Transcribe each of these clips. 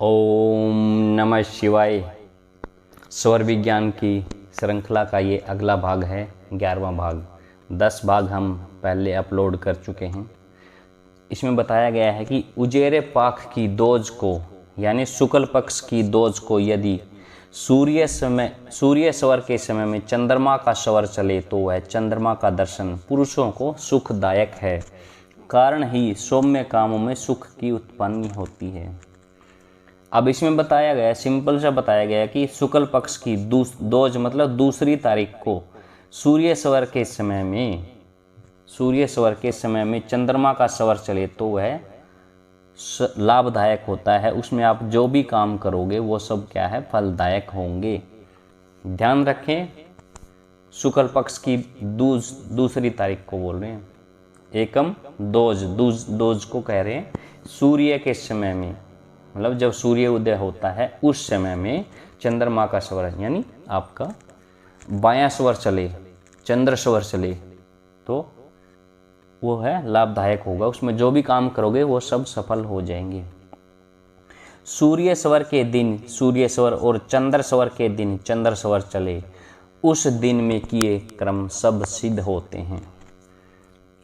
ओम नमः शिवाय। स्वर विज्ञान की श्रृंखला का ये अगला भाग है, 11वां भाग। 10 भाग हम पहले अपलोड कर चुके हैं। इसमें बताया गया है कि उजेरे पाख की दोज को यानी शुक्ल पक्ष की दोज को यदि सूर्य स्वर के समय में चंद्रमा का स्वर चले तो वह चंद्रमा का दर्शन पुरुषों को सुखदायक है, कारण ही सौम्य कामों में सुख की उत्पत्ति होती है। अब इसमें बताया गया, सिंपल सा बताया गया कि शुक्ल पक्ष की दोज मतलब दूसरी तारीख को सूर्य स्वर के समय में चंद्रमा का स्वर चले तो वह लाभदायक होता है। उसमें आप जो भी काम करोगे वो सब क्या है, फलदायक होंगे। ध्यान रखें, शुक्ल पक्ष की दूसरी तारीख को बोल रहे हैं। एकम दोज को कह रहे हैं सूर्य के समय में, मतलब जब सूर्य उदय होता है उस समय में चंद्रमा का स्वर यानी आपका बायां स्वर चले, चंद्र स्वर चले तो वो है लाभदायक होगा। उसमें जो भी काम करोगे वो सब सफल हो जाएंगे। सूर्य स्वर के दिन सूर्य स्वर और चंद्र स्वर के दिन चंद्र स्वर चले, उस दिन में किए कर्म सब सिद्ध होते हैं।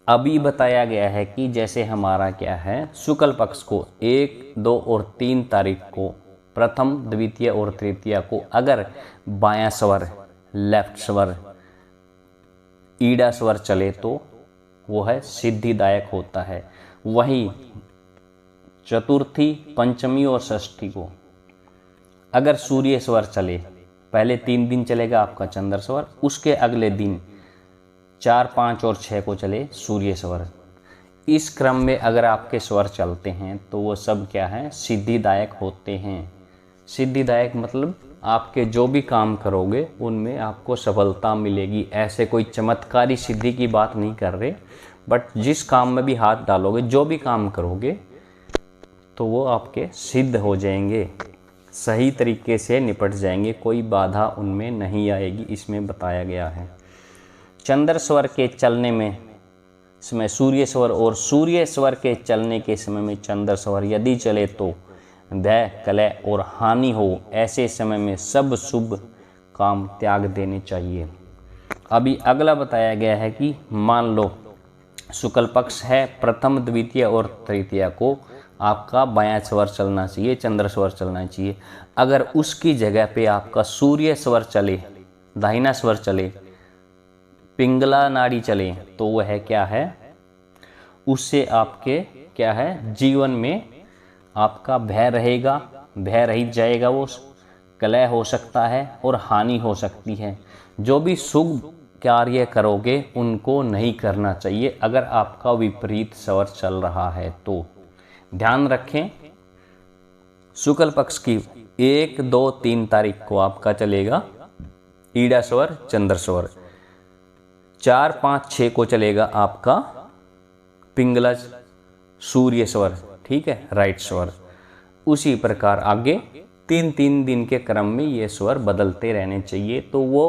अभी बताया गया है कि जैसे हमारा क्या है, शुक्ल पक्ष को 1, 2 और 3 तारीख को प्रथम, द्वितीय और तृतीय को अगर बायां स्वर, लेफ्ट स्वर, ईड़ा स्वर चले तो वो है सिद्धिदायक होता है। वहीं चतुर्थी, पंचमी और षष्ठी को अगर सूर्य स्वर चले, पहले 3 दिन चलेगा आपका चंद्र स्वर, उसके अगले दिन 4, 5 और 6 को चले सूर्य स्वर। इस क्रम में अगर आपके स्वर चलते हैं तो वो सब क्या है, सिद्धिदायक होते हैं। सिद्धिदायक मतलब आपके जो भी काम करोगे उनमें आपको सफलता मिलेगी। ऐसे कोई चमत्कारी सिद्धि की बात नहीं कर रहे, बट जिस काम में भी हाथ डालोगे, जो भी काम करोगे तो वो आपके सिद्ध हो जाएंगे, सही तरीके से निपट जाएंगे, कोई बाधा उनमें नहीं आएगी। इसमें बताया गया है चंद्र स्वर के चलने में समय सूर्य स्वर और सूर्य स्वर के चलने के समय में चंद्र स्वर यदि चले तो भय, कलह और हानि हो, ऐसे समय में सब शुभ काम त्याग देने चाहिए। अभी अगला बताया गया है कि मान लो शुक्ल पक्ष है, प्रथम, द्वितीय और तृतीय को आपका बायां स्वर चलना चाहिए, चंद्र स्वर चलना चाहिए। अगर उसकी जगह पे आपका सूर्य स्वर चले, दाहिना स्वर चले, पिंगला नाड़ी चले तो वह क्या है, उससे आपके क्या है, जीवन में आपका भय रहेगा, भय रहित जाएगा, वो कलह हो सकता है और हानि हो सकती है। जो भी शुभ कार्य करोगे उनको नहीं करना चाहिए अगर आपका विपरीत स्वर चल रहा है तो। ध्यान रखें, शुक्ल पक्ष की 1, 2, 3 तारीख को आपका चलेगा ईड़ा स्वर, चंद्र स्वर। 4, 5, 6 को चलेगा आपका पिंगला सूर्य स्वर, ठीक है, राइट स्वर। उसी प्रकार आगे 3 दिन के क्रम में ये स्वर बदलते रहने चाहिए। तो वो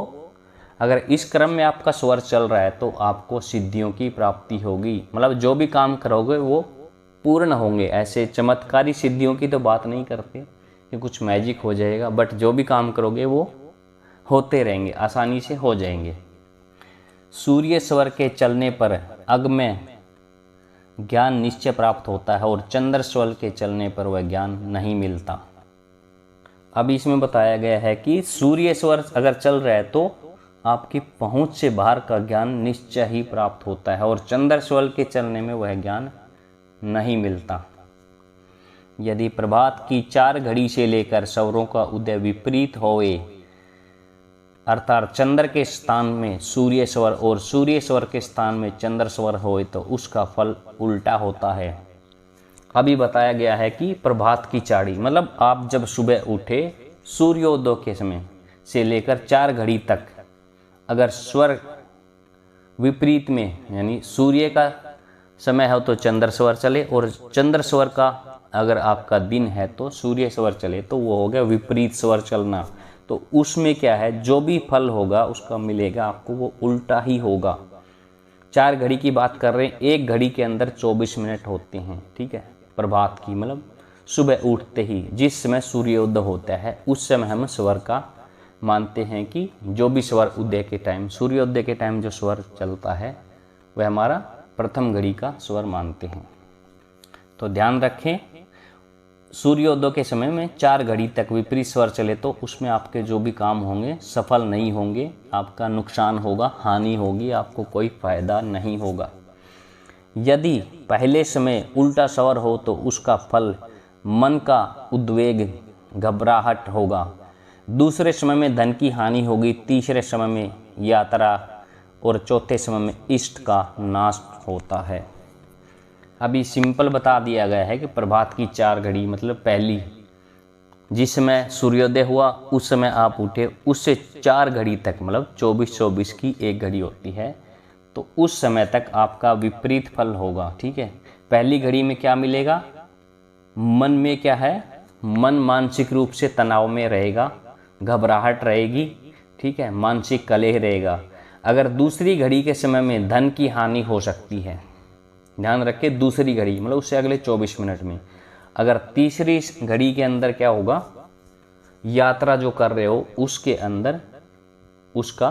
अगर इस क्रम में आपका स्वर चल रहा है तो आपको सिद्धियों की प्राप्ति होगी, मतलब जो भी काम करोगे वो पूर्ण होंगे। ऐसे चमत्कारी सिद्धियों की तो बात नहीं करते कि कुछ मैजिक हो जाएगा, बट जो भी काम करोगे वो होते रहेंगे, आसानी से हो जाएंगे। सूर्य स्वर के चलने पर अग में ज्ञान निश्चय प्राप्त होता है और चंद्र स्वर के चलने पर वह ज्ञान नहीं मिलता। अब इसमें बताया गया है कि सूर्य स्वर अगर चल रहा है तो आपकी पहुंच से बाहर का ज्ञान निश्चय ही प्राप्त होता है और चंद्र स्वर के चलने में वह ज्ञान नहीं मिलता। यदि प्रभात की 4 घड़ी से लेकर स्वरों का उदय विपरीत होए, अर्थात चंद्र के स्थान में सूर्य स्वर और सूर्य स्वर के स्थान में चंद्र स्वर होए तो उसका फल उल्टा होता है। अभी बताया गया है कि प्रभात की चाड़ी मतलब आप जब सुबह उठे, सूर्योदय के समय से लेकर 4 घड़ी तक अगर स्वर विपरीत में यानी सूर्य का समय हो तो चंद्र स्वर चले और चंद्र स्वर का अगर आपका दिन है तो सूर्य स्वर चले तो वो हो गया विपरीत स्वर चलना। तो उसमें क्या है, जो भी फल होगा उसका मिलेगा आपको वो उल्टा ही होगा। 4 घड़ी की बात कर रहे हैं, 1 घड़ी के अंदर 24 मिनट होते हैं, ठीक है, प्रभात की मतलब सुबह उठते ही जिस समय सूर्योदय होता है उस समय हम स्वर का मानते हैं कि जो भी स्वर उदय के टाइम, सूर्योदय के टाइम जो स्वर चलता है वह हमारा प्रथम घड़ी का स्वर मानते हैं। तो ध्यान रखें, सूर्योदय के समय में 4 घड़ी तक विपरीत स्वर चले तो उसमें आपके जो भी काम होंगे सफल नहीं होंगे, आपका नुकसान होगा, हानि होगी, आपको कोई फायदा नहीं होगा। यदि पहले समय उल्टा स्वर हो तो उसका फल मन का उद्वेग, घबराहट होगा। दूसरे समय में धन की हानि होगी, तीसरे समय में यात्रा और चौथे समय में इष्ट का नाश होता है। अभी सिंपल बता दिया गया है कि प्रभात की 4 घड़ी मतलब पहली जिस समय सूर्योदय हुआ उस समय आप उठे, उससे 4 घड़ी तक मतलब 24-24 की 1 घड़ी होती है, तो उस समय तक आपका विपरीत फल होगा। ठीक है, पहली घड़ी में क्या मिलेगा, मन में क्या है, मन मानसिक रूप से तनाव में रहेगा, घबराहट रहेगी, ठीक है, मानसिक कलह रहेगा। अगर दूसरी घड़ी के समय में धन की हानि हो सकती है, ध्यान रखें, दूसरी घड़ी मतलब उससे अगले 24 मिनट में। अगर तीसरी घड़ी के अंदर क्या होगा, यात्रा जो कर रहे हो उसके अंदर उसका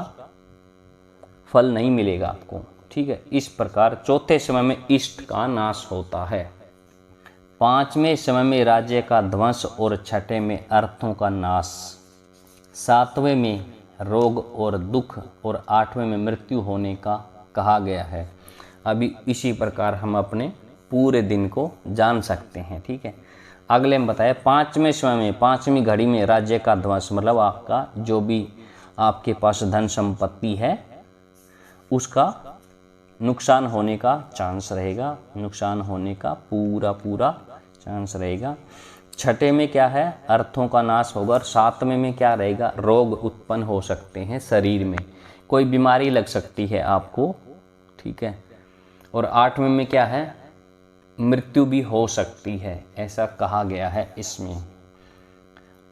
फल नहीं मिलेगा आपको। ठीक है, इस प्रकार चौथे समय में इष्ट का नाश होता है, 5वें समय में राज्य का ध्वंस और 6ठे में अर्थों का नाश, 7वें में रोग और दुख और 8वें में मृत्यु होने का कहा गया है। अभी इसी प्रकार हम अपने पूरे दिन को जान सकते हैं। ठीक है, अगले में बताया 5वें समय में 5वीं घड़ी में राज्य का ध्वंस मतलब आपका जो भी आपके पास धन संपत्ति है उसका नुकसान होने का चांस रहेगा, नुकसान होने का पूरा चांस रहेगा। 6ठे में क्या है, अर्थों का नाश होगा। और 7वें में क्या रहेगा, रोग उत्पन्न हो सकते हैं, शरीर में कोई बीमारी लग सकती है आपको। ठीक है, और 8वें में क्या है, मृत्यु भी हो सकती है, ऐसा कहा गया है इसमें।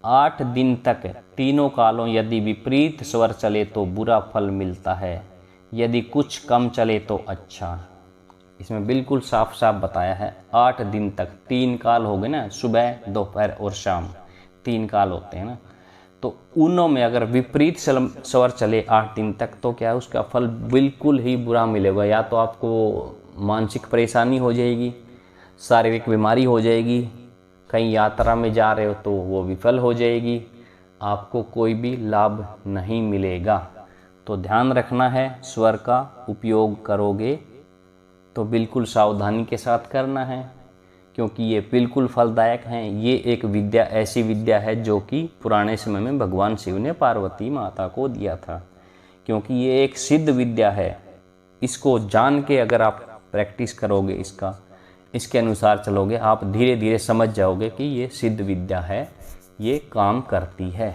8 दिन तक तीनों कालों यदि विपरीत स्वर चले तो बुरा फल मिलता है, यदि कुछ कम चले तो अच्छा। इसमें बिल्कुल साफ साफ बताया है, 8 दिन तक, 3 काल हो गए ना, सुबह, दोपहर और शाम, 3 काल होते हैं ना, तो उनों में अगर विपरीत स्वर चले 8 दिन तक तो क्या है, उसका फल बिल्कुल ही बुरा मिलेगा। या तो आपको मानसिक परेशानी हो जाएगी, शारीरिक बीमारी हो जाएगी, कहीं यात्रा में जा रहे हो तो वो विफल हो जाएगी, आपको कोई भी लाभ नहीं मिलेगा। तो ध्यान रखना है, स्वर का उपयोग करोगे तो बिल्कुल सावधानी के साथ करना है, क्योंकि ये बिल्कुल फलदायक हैं। ये एक विद्या ऐसी विद्या है जो कि पुराने समय में भगवान शिव ने पार्वती माता को दिया था, क्योंकि ये एक सिद्ध विद्या है। इसको जान के अगर आप प्रैक्टिस करोगे, इसके अनुसार चलोगे, आप धीरे धीरे समझ जाओगे कि ये सिद्ध विद्या है, ये काम करती है।